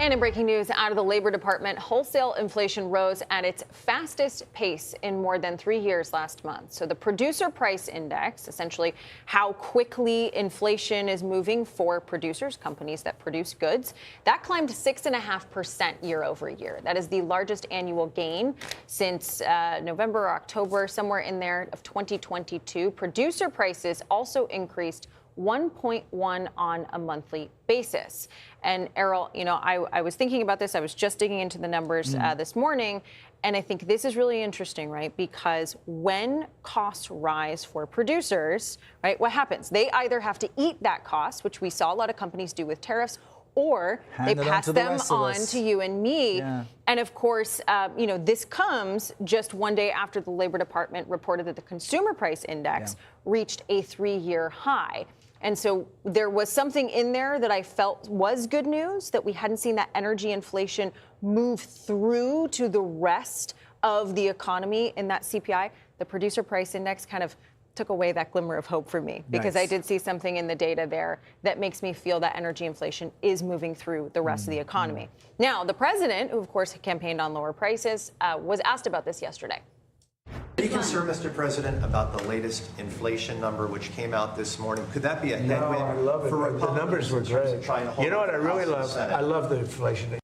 And in breaking news out of the Labor Department, wholesale inflation rose at its fastest pace in more than 3 years last month. So the producer price index, essentially how quickly inflation is moving for producers, companies that produce goods, that climbed 6.5% year over year. That is the largest annual gain since November or October, somewhere in there, of 2022. Producer prices also increased 1.1 on a monthly basis. And Errol, I was thinking about this. I was just digging into the numbers this morning. And I think this is really interesting, right? Because when costs rise for producers, right, what happens? They either have to eat that cost, which we saw a lot of companies do with tariffs, or they pass them on to you and me. Yeah. And of course, this comes just one day after the Labor Department reported that the consumer price index reached a 3-year high. And so there was something in there that I felt was good news, that we hadn't seen that energy inflation move through to the rest of the economy in that CPI. The producer price index kind of took away that glimmer of hope for me, because I did see something in the data there that makes me feel that energy inflation is moving through the rest of the economy. Now, the president, who of course campaigned on lower prices, was asked about this yesterday. Are you concerned, Mr. President, about the latest inflation number which came out this morning? Could that be a headwind? No, I love it. For the numbers were great. You know what I really love? I love the inflation.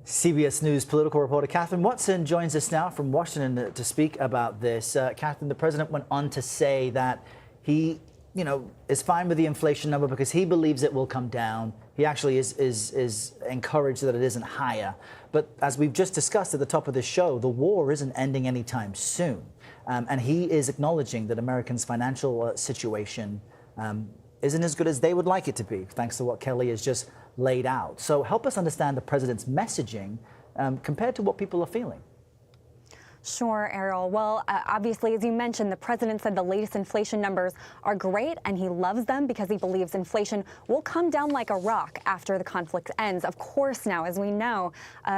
CBS News political reporter Kathryn Watson joins us now from Washington to speak about this. Kathryn, the president went on to say that he, is fine with the inflation number because he believes it will come down. He actually is encouraged that it isn't higher. But as we've just discussed at the top of this show, the war isn't ending anytime soon. And he is acknowledging that Americans' financial situation isn't as good as they would like it to be, thanks to what Kelly has just laid out. So help us understand the president's messaging compared to what people are feeling. Sure, Errol. Well, obviously, as you mentioned, the president said the latest inflation numbers are great, and he loves them because he believes inflation will come down like a rock after the conflict ends. Of course, now, as we know,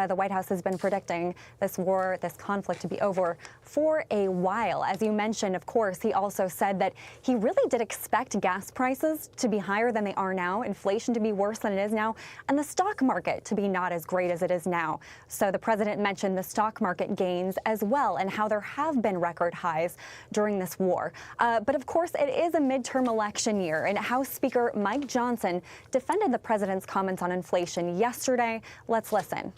the White House has been predicting this war, this conflict to be over for a while. As you mentioned, of course, he also said that he really did expect gas prices to be higher than they are now, inflation to be worse than it is now, and the stock market to be not as great as it is now. So the president mentioned the stock market gains as well, and how there have been record highs during this war. But of course, it is a midterm election year, and House Speaker Mike Johnson defended the president's comments on inflation yesterday. Let's listen.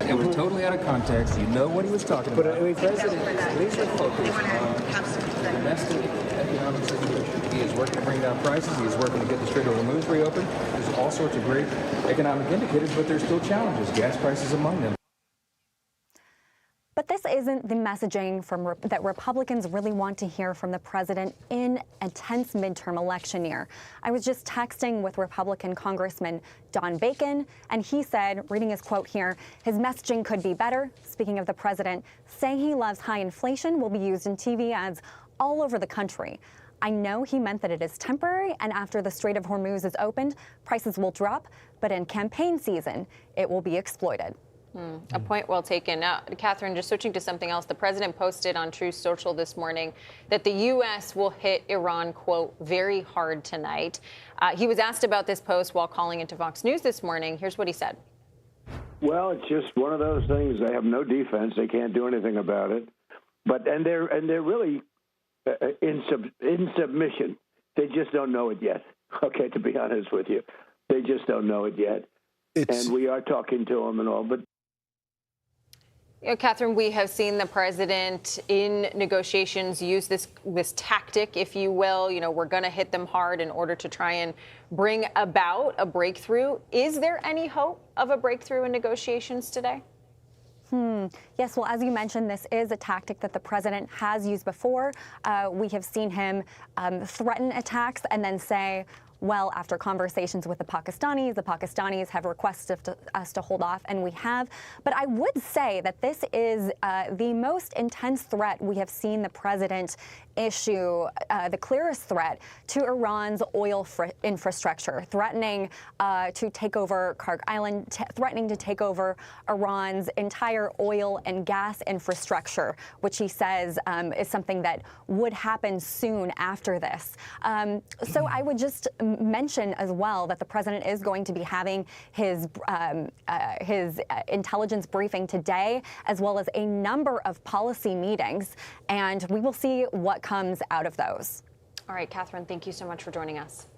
It was totally out of context. You know what he was talking about. But President, please focus on domestic economic situation. He is working to bring down prices. He is working to get the Strait of Hormuz reopened. There's all sorts of great economic indicators, but there's still challenges. Gas prices among them. But this isn't the messaging that Republicans really want to hear from the president in a tense midterm election year. I was just texting with Republican Congressman Don Bacon, and he said, reading his quote here, his messaging could be better. Speaking of the president, saying he loves high inflation will be used in TV ads all over the country. I know he meant that it is temporary, and after the Strait of Hormuz is opened, prices will drop, but in campaign season, it will be exploited. A point well taken. Kathryn, just switching to something else, the president posted on Truth Social this morning that the U.S. will hit Iran, quote, very hard tonight. He was asked about this post while calling into Fox News this morning. Here's what he said. Well, it's just one of those things. They have no defense. They can't do anything about it. And they're really in submission. They just don't know it yet. Okay, to be honest with you, they just don't know it yet. And we are talking to them and all, but. Kathryn, we have seen the president in negotiations use this tactic, if you will. We're going to hit them hard in order to try and bring about a breakthrough. Is there any hope of a breakthrough in negotiations today? Yes, well, as you mentioned, this is a tactic that the president has used before. We have seen him threaten attacks and then say, well, after conversations with the Pakistanis have requested us to hold off, and we have. But I would say that this is the most intense threat we have seen the president issue, the clearest threat to Iran's oil infrastructure, threatening to take over Karg Island, threatening to take over Iran's entire oil and gas infrastructure, which he says is something that would happen soon after this. So I would just mention as well that the president is going to be having his intelligence briefing today, as well as a number of policy meetings, and we will see what comes out of those. All right, Kathryn, thank you so much for joining us.